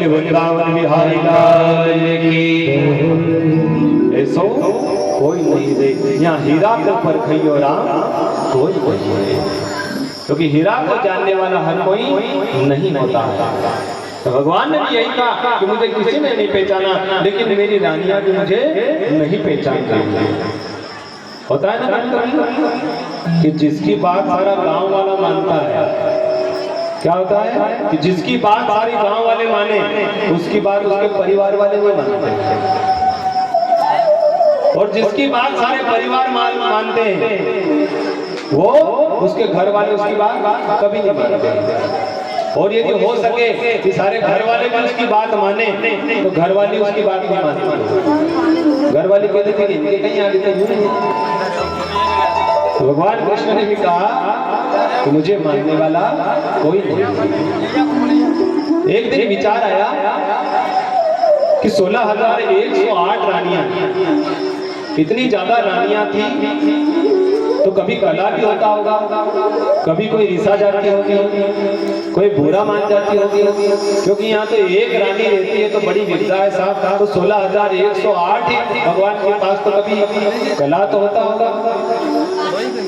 वृंदावन बिहारी लाल की। ऐसो कोई नहीं दे यहाँ हीरा को परखियो राम कोई नहीं, क्योंकि हीरा को जानने वाला हर कोई नहीं होता है। तो भगवान ने भी यही कहा कि मुझे किसी ने नहीं पहचाना, लेकिन मेरी रानियां भी मुझे नहीं पहचानती। होता है ना कि जिसकी बात सारा गांव वाला मानता है, क्या होता है कि जिसकी बात सारी गांव वाले माने, उसकी बात उसके परिवार वाले नहीं मानते, और जिसकी बात सारे परिवार मानते हैं वो उसके घर वाले उसकी बात कभी नहीं मानते। और यदि हो सके कि सारे घर वाले भी उसकी बात माने तो घर वाली उसकी बात नहीं मानते। घर वाली कहते थे इनके कहीं आगे तक। तो भगवान कृष्ण ने भी कहा कि मुझे मानने वाला कोई नहीं। एक दिन विचार आया कि 16,108 रानियां, इतनी ज्यादा रानियां थी तो कभी कला भी होता होगा, कभी कोई रिसा जाती होगी, कोई बुरा मान जाती होगी, क्योंकि यहाँ तो एक रानी रहती है तो बड़ी विद्या है साहब। तो 16,108 ही भगवान के पास तो कभी कला तो होता होगा,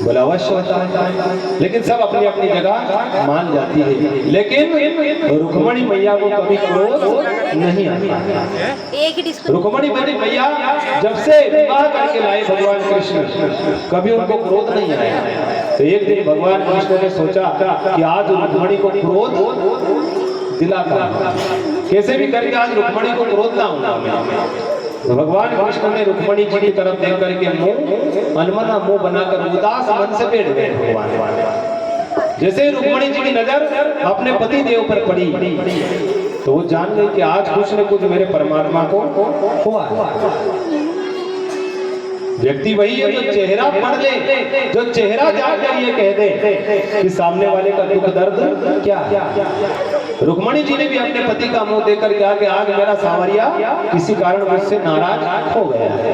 बोला अवश्य होता है, लेकिन सब अपनी अपनी जगह मान जाती है। लेकिन रुक्मणी मैया को कभी क्रोध नहीं आता। रुक्मणी मैया जब से विवाह करके लाए भगवान कृष्ण, कभी उनको क्रोध नहीं आया। तो एक दिन भगवान कृष्ण ने सोचा कि आज रुक्मणी को क्रोध दिलाता, कैसे भी करके आज रुक्मणी को क्रोध लाऊंगा। तो भगवान कृष्ण ने रुक्मणी जी की तरफ देख करके मुंह मनमना मुंह बनाकर उदास मन से बैठ गए। भगवान जैसे रुक्मणी जी की नजर अपने पति देव पर पड़ी तो वो जान गई कि आज कुछ न कुछ मेरे परमात्मा को हुआ। व्यक्ति वही है जो चेहरा पढ़ ले, जो चेहरा जानकर ये कह दे कि सामने वाले का दुख दर्द क्या है। रुक्मणी जी ने भी अपने पति का मुंह देखकर कहा कि आज मेरा सांवरिया किसी कारण मुझसे नाराज हो गया है।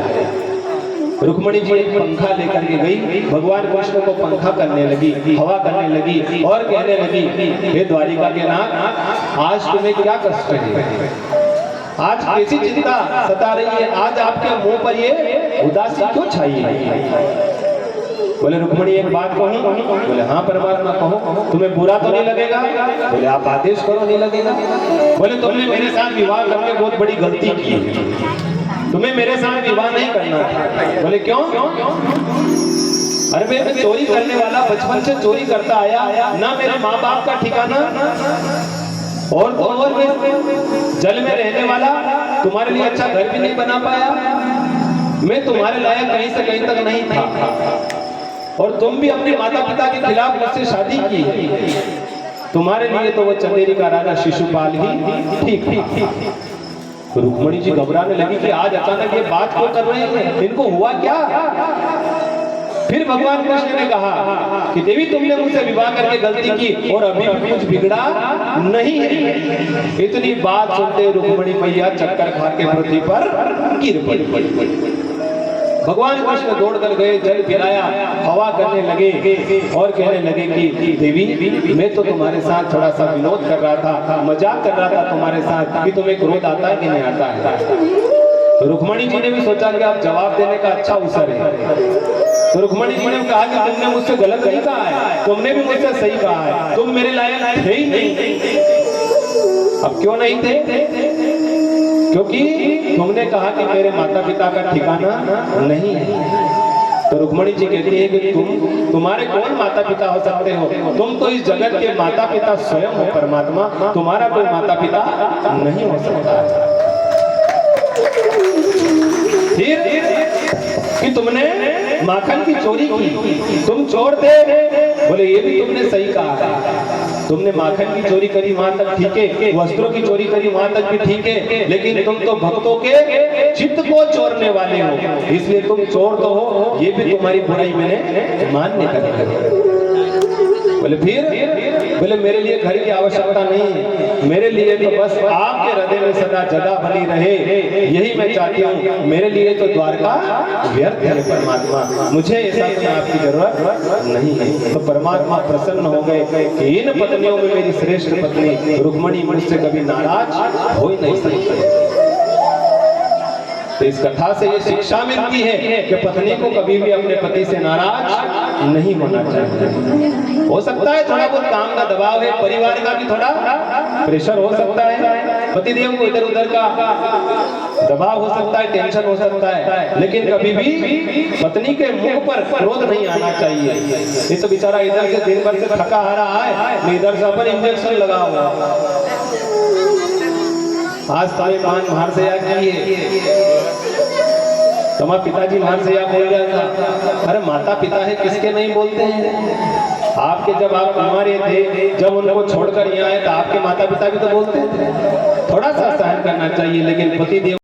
रुक्मणी जी एक पंखा लेकर के गई, भगवान कृष्ण को पंखा करने लगी, हवा करने लगी और कहने लगी, हे द्वारिका के नाथ, आज तुम्हें क्या कष्ट है, आज कैसी चिंता सता रही है, आज आपके मुंह पर ये उदासी क्यों छाई है। बोले रुक्मणी एक बात कहूं। बोले हाँ परमात्मा कहो। तुम्हें बुरा तो नहीं लगेगा? बोले आप आदेश करो, नहीं लगेगा। बोले तुमने मेरे साथ विवाह करके बहुत बड़ी गलती की, तुम्हें मेरे साथ विवाह नहीं करना था। बोले क्यों? अरे मैं चोरी करने वाला, बचपन से चोरी करता आया, ना मेरे माँ बाप का ठिकाना, और जल में रहने वाला, तुम्हारे लिए अच्छा घर भी नहीं बना पाया, मैं तुम्हारे लायक कहीं से कहीं तक नहीं था, और तुम भी अपने माता पिता के खिलाफ मुझसे शादी की है, तुम्हारे लिए तो वो चंदेरी का राजा शिशुपाल ही ठीक। तो रुक्मणी जी घबराने लगी कि आज अचानक ये बात क्यों कर रहे हैं, इनको हुआ क्या। फिर भगवान कृष्ण ने कहा कि देवी तुमने मुझसे विवाह करके गलती की और अभी भी कुछ बिगड़ा नहीं है। इतनी बात सुनते रुक्मणी मैया चक्कर खा के पृथ्वी पर गिर पड़ी। भगवान कृष्ण दौड़ कर गए, जल पिलाया, हवा करने लगे और कहने लगे कि देवी मैं तो तुम्हारे साथ थोड़ा सा विनोद कर रहा था, मजाक कर रहा था तुम्हारे साथ, कि तुम्हें क्रोध आता है कि नहीं आता है। तो रुक्मणी जी ने भी सोचा कि आप जवाब देने का अच्छा अवसर है। तो रुक्मणी जी ने कहा कि तुमने मुझसे गलत नहीं कहा है, तुमने भी मुझसे सही कहा है, तुम मेरे लायक थे ही नहीं। अब क्यों नहीं थे? क्योंकि तुमने कहा कि मेरे माता पिता का ठिकाना नहीं है। तो रुक्मणी जी कहती है कि तुम्हारे कौन माता पिता हो सकते हो, तुम तो इस जगत के माता पिता स्वयं हो परमात्मा, तुम्हारा कोई माता पिता नहीं हो सकता। फिर कि तुमने माखन की चोरी की, तुम चोर थे। बोले ये भी तुमने सही कहा, तुमने माखन की चोरी करी वहां तक ठीक है, वस्त्रों की चोरी करी वहां तक भी ठीक है, लेकिन तुम तो भक्तों के चित्त को चोरने वाले हो, इसलिए तुम चोर तो हो, ये भी तुम्हारी बुराई मैंने मान्य कर। बोले फिर? बोले मेरे लिए घर की आवश्यकता नहीं, मेरे लिए तो बस आपके हृदय में सदा जगह बनी रहे, यही मैं चाहती हूँ। मेरे लिए तो द्वारका व्यर्थ है परमात्मा, मुझे ऐसा तो आपकी जरूरत नहीं है। तो परमात्मा प्रसन्न हो गए कि इन पत्नियों में मेरी श्रेष्ठ पत्नी रुक्मणी मुझसे कभी नाराज हो ही नहीं सकती। तो इस कथा से ये शिक्षा मिलती है कि पत्नी को कभी भी अपने पति से नाराज नहीं होना चाहिए। हो सकता है थोड़ा बहुत काम का दबाव है, परिवार का भी थोड़ा प्रेशर हो सकता है, पतिदेव को इधर उधर का दबाव हो सकता है, टेंशन हो सकता है, लेकिन कभी भी पत्नी के मुख पर क्रोध नहीं आना चाहिए। ये तो बेचारा इधर से दिन भर से थका हारा है, इधर से अपन इंजेक्शन लगा हुआ, आज तुम्हें मान मार से याद किए, तुम्हारे पिताजी मार से याद बोल गया था। अरे माता पिता है किसके नहीं बोलते हैं? आपके जब आप हमारे थे, जब उनको छोड़कर यहाँ आए तो आपके माता पिता भी तो बोलते थे। थोड़ा सा सहन करना चाहिए, लेकिन पति देव